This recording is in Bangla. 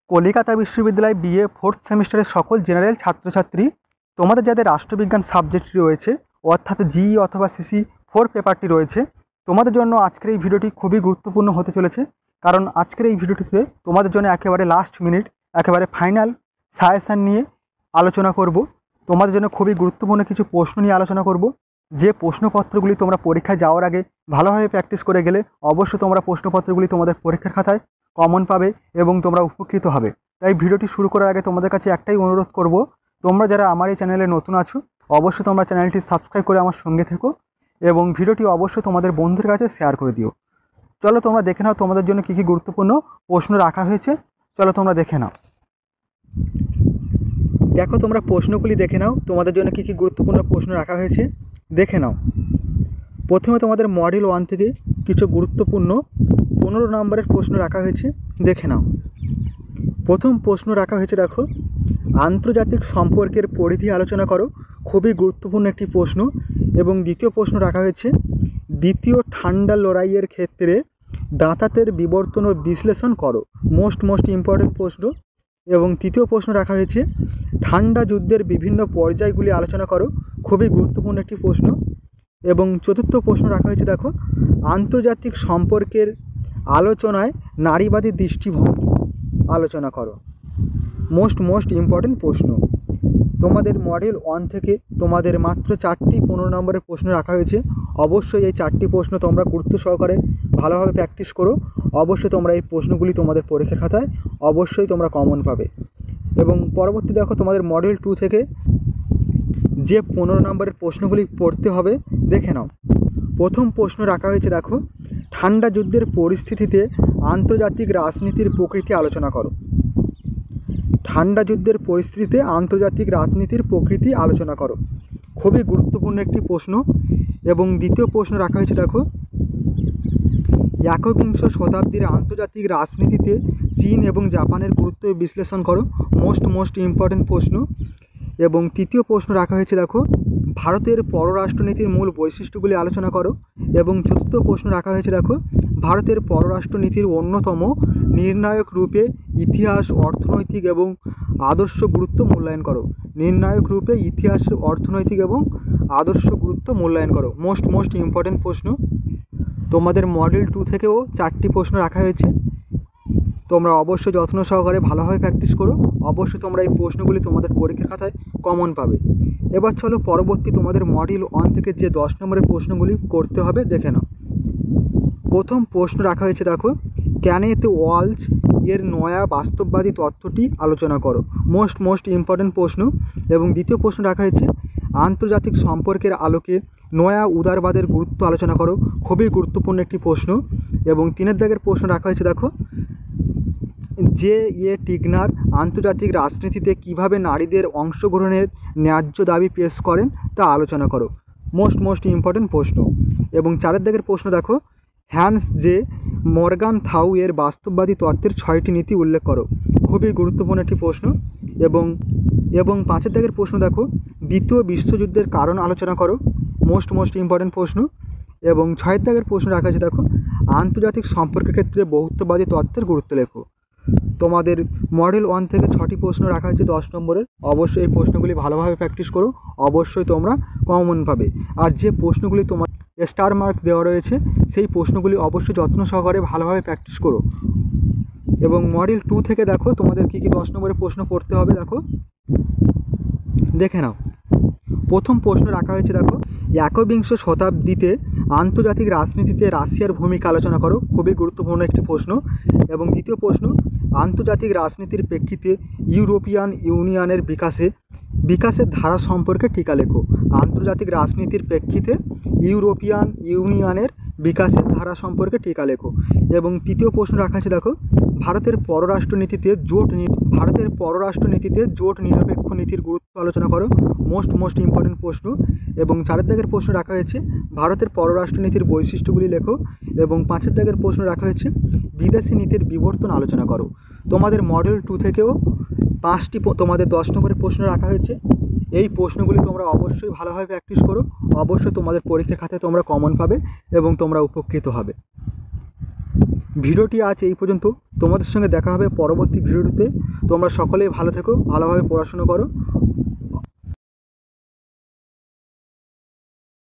কলিকাতা বিশ্ববিদ্যালয় বিএ ফোর্থ সেমিস্টারের সকল জেনারেল ছাত্রছাত্রী, তোমাদের যাদের রাষ্ট্রবিজ্ঞান সাবজেক্টটি রয়েছে অর্থাৎ জিই অথবা সিসি ফোর পেপারটি রয়েছে, তোমাদের জন্য আজকের এই ভিডিওটি খুবই গুরুত্বপূর্ণ হতে চলেছে। কারণ আজকের এই ভিডিওটিতে তোমাদের জন্য একেবারে লাস্ট মিনিট, একেবারে ফাইনাল সাজেশান নিয়ে আলোচনা করব। তোমাদের জন্য খুবই গুরুত্বপূর্ণ কিছু প্রশ্ন নিয়ে আলোচনা করব। যে প্রশ্নপত্রগুলি তোমরা পরীক্ষায় যাওয়ার আগে ভালোভাবে প্র্যাকটিস করে গেলে অবশ্যই তোমরা প্রশ্নপত্রগুলি তোমাদের পরীক্ষার খাতায় কমন পাবে এবং তোমরা উপকৃত হবে। তাই ভিডিওটি শুরু করার আগে তোমাদের কাছে একটাই অনুরোধ করব, তোমরা যারা আমার এই চ্যানেলে নতুন আছো অবশ্যই তোমরা চ্যানেলটি সাবস্ক্রাইব করে আমার সঙ্গে থেকো এবং ভিডিওটি অবশ্যই তোমাদের বন্ধুদের কাছে শেয়ার করে দিও। চলো তোমরা দেখে নাও তোমাদের জন্য কী কী গুরুত্বপূর্ণ প্রশ্ন রাখা হয়েছে। চলো তোমরা দেখে নাও। দেখো তোমরা প্রশ্নগুলি দেখে নাও, তোমাদের জন্য কী কী গুরুত্বপূর্ণ প্রশ্ন রাখা হয়েছে দেখে নাও। প্রথমে তোমাদের মডিউল 1 থেকে কিছু গুরুত্বপূর্ণ 15 নম্বরের প্রশ্ন রাখা হয়েছে, দেখে নাও। প্রথম প্রশ্ন রাখা হয়েছে, দেখো, আন্তর্জাতিক সম্পর্কের পরিধি আলোচনা করো। খুবই গুরুত্বপূর্ণ একটি প্রশ্ন। এবং দ্বিতীয় প্রশ্ন রাখা হয়েছে, দ্বিতীয় ঠান্ডা লড়াইয়ের ক্ষেত্রে দাঁতাতের বিবর্তন ও বিশ্লেষণ করো। মোস্ট ইম্পর্টেন্ট প্রশ্ন। এবং তৃতীয় প্রশ্ন রাখা হয়েছে, ঠান্ডা যুদ্ধের বিভিন্ন পর্যায়গুলি আলোচনা করো। খুবই গুরুত্বপূর্ণ একটি প্রশ্ন। এবং চতুর্থ প্রশ্ন রাখা হয়েছে, দেখো, আন্তর্জাতিক সম্পর্কের আলোচনায় নারীবাদী দৃষ্টিভঙ্গি আলোচনা করো। মোস্ট ইম্পর্টেন্ট প্রশ্ন। তোমাদের মডিউল 1 থেকে তোমাদের মাত্র 4টি 15 নম্বরের প্রশ্ন রাখা হয়েছে। অবশ্যই এই 4টি প্রশ্ন তোমরা গুরুত্ব সহকারে ভালোভাবে প্র্যাকটিস করো। অবশ্যই তোমরা এই প্রশ্নগুলি তোমাদের পরীক্ষার খাতায় অবশ্যই তোমরা কমন পাবে। এবং পরবর্তী দেখো তোমাদের মডিউল 2 থেকে যে 15 নম্বরের প্রশ্নগুলি পড়তে হবে দেখে নাও। প্রথম প্রশ্ন রাখা হয়েছে, দেখো, ঠান্ডা যুদ্ধের পরিস্থিতিতে আন্তর্জাতিক রাজনীতির প্রকৃতি আলোচনা করো। ঠান্ডা যুদ্ধের পরিস্থিতিতে আন্তর্জাতিক রাজনীতির প্রকৃতি আলোচনা করো। খুবই গুরুত্বপূর্ণ একটি প্রশ্ন। এবং দ্বিতীয় প্রশ্ন রাখা হয়েছে, দেখো, একবিংশ শতাব্দীর আন্তর্জাতিক রাজনীতিতে চীন এবং জাপানের গুরুত্ব বিশ্লেষণ করো। মোস্ট ইম্পর্টেন্ট প্রশ্ন। এবং তৃতীয় প্রশ্ন রাখা হয়েছে, দেখো, ভারতের পররাষ্ট্রনীতির মূল বৈশিষ্ট্যগুলি আলোচনা করো। এবং চতুর্থ প্রশ্ন রাখা হয়েছে, দেখো, ভারতের পররাষ্ট্রনীতির অন্যতম নির্ণায়ক রূপে ইতিহাস, অর্থনৈতিক এবং আদর্শ গুরুত্ব মূল্যায়ন করো। নির্ণায়ক রূপে ইতিহাস, অর্থনৈতিক এবং আদর্শ গুরুত্ব মূল্যায়ন করো। মোস্ট ইম্পর্টেন্ট প্রশ্ন। তোমাদের মডিউল 2 থেকেও 4টি প্রশ্ন রাখা হয়েছে। তোমরা অবশ্যই যত্ন সহকারে ভালোভাবে প্র্যাকটিস করো। অবশ্যই তোমরা এই প্রশ্নগুলি তোমাদের পরীক্ষার খাতায় কমন পাবে। এবার চলো পরবর্তী তোমাদের মডিউল 1 থেকে যে 10 নম্বরের প্রশ্নগুলি করতে হবে দেখে নাও। প্রথম প্রশ্ন রাখা হয়েছে, দেখো, ক্যানেথ ওয়ালজ এর নয়া বাস্তববাদী তত্ত্বটি আলোচনা করো। মোস্ট ইম্পর্টেন্ট প্রশ্ন। এবং দ্বিতীয় প্রশ্ন রাখা হয়েছে, আন্তর্জাতিক সম্পর্কের আলোকে নয়া উদারবাদের গুরুত্ব আলোচনা করো। খুবই গুরুত্বপূর্ণ একটি প্রশ্ন। এবং 3 দাগের প্রশ্ন রাখা হয়েছে, দেখো, জে টিগনার আন্তর্জাতিক রাজনীতিতে কিভাবে নারীদের অংশগ্রহণের ন্যায্য দাবি পেশ করেন তা আলোচনা করো। মোস্ট ইম্পর্টেন্ট প্রশ্ন। এবং 4 দাগের প্রশ্ন, দেখো, হ্যান্স জে মর্গানথাউ এর বাস্তববাদী তত্ত্বের 6টি নীতি উল্লেখ করো। খুবই গুরুত্বপূর্ণ একটি প্রশ্ন। এবং 5 দাগের প্রশ্ন, দেখো, দ্বিতীয় বিশ্বযুদ্ধের কারণ আলোচনা করো। মোস্ট ইম্পর্টেন্ট প্রশ্ন। এবং 6 দাগের প্রশ্ন রাখা আছে, দেখো, আন্তর্জাতিক সম্পর্কের ক্ষেত্রে বহুত্ববাদী তত্ত্বের গুরুত্ব লেখো। তোমাদের মডিউল 1 থেকে 6টি প্রশ্ন রাখা হয়েছে 10 নম্বরের। অবশ্যই এই প্রশ্নগুলি ভালোভাবে প্র্যাকটিস করো। অবশ্যই তোমরা কমন পাবে। আর যে প্রশ্নগুলি তোমার স্টার মার্ক দেওয়া রয়েছে সেই প্রশ্নগুলি অবশ্যই যত্ন সহকারে ভালোভাবে প্র্যাকটিস করো। এবং মডিউল 2 থেকে দেখো তোমাদের কী কী 10 নম্বরের প্রশ্ন পড়তে হবে দেখে নাও। প্রথম প্রশ্ন রাখা হয়েছে, দেখো, একবিংশ শতাব্দীতে আন্তর্জাতিক রাজনীতিতে রাশিয়ার ভূমিকা আলোচনা করো। খুবই গুরুত্বপূর্ণ একটি প্রশ্ন। এবং দ্বিতীয় প্রশ্ন, আন্তর্জাতিক রাজনীতির প্রেক্ষিতে ইউরোপিয়ান ইউনিয়নের বিকাশের ধারা সম্পর্কে টিকা লেখো। আন্তর্জাতিক রাজনীতির প্রেক্ষিতে ইউরোপিয়ান ইউনিয়নের বিকাশের ধারা সম্পর্কে টিকা লেখো। এবং তৃতীয় প্রশ্ন রাখা আছে, দেখো, ভারতের পররাষ্ট্রনীতিতে জোট নিরপেক্ষ নীতির গুরুত্ব আলোচনা করো। মোস্ট ইম্পর্টেন্ট প্রশ্ন। এবং 4 দাগের প্রশ্ন রাখা হয়েছে, ভারতের পররাষ্ট্রনীতির বৈশিষ্ট্যগুলি লেখো। এবং 5 দাগের প্রশ্ন রাখা হয়েছে, বিদেশি নীতির বিবর্তন আলোচনা করো। তোমাদের মডিউল 2 থেকেও 5টি তোমাদের 10 নম্বরের প্রশ্ন রাখা হয়েছে। এই প্রশ্নগুলি তোমরা অবশ্যই ভালোভাবে প্র্যাকটিস করো। অবশ্যই তোমাদের পরীক্ষার খাতায় তোমরা কমন পাবে এবং তোমরা উপকৃত হবে। ভিডিওটি আজ এই পর্যন্ত। তোমাদের সঙ্গে দেখা হবে পরবর্তী ভিডিওতে। তোমরা সকলেই ভালো থেকো, ভালোভাবে পড়াশুনো করো।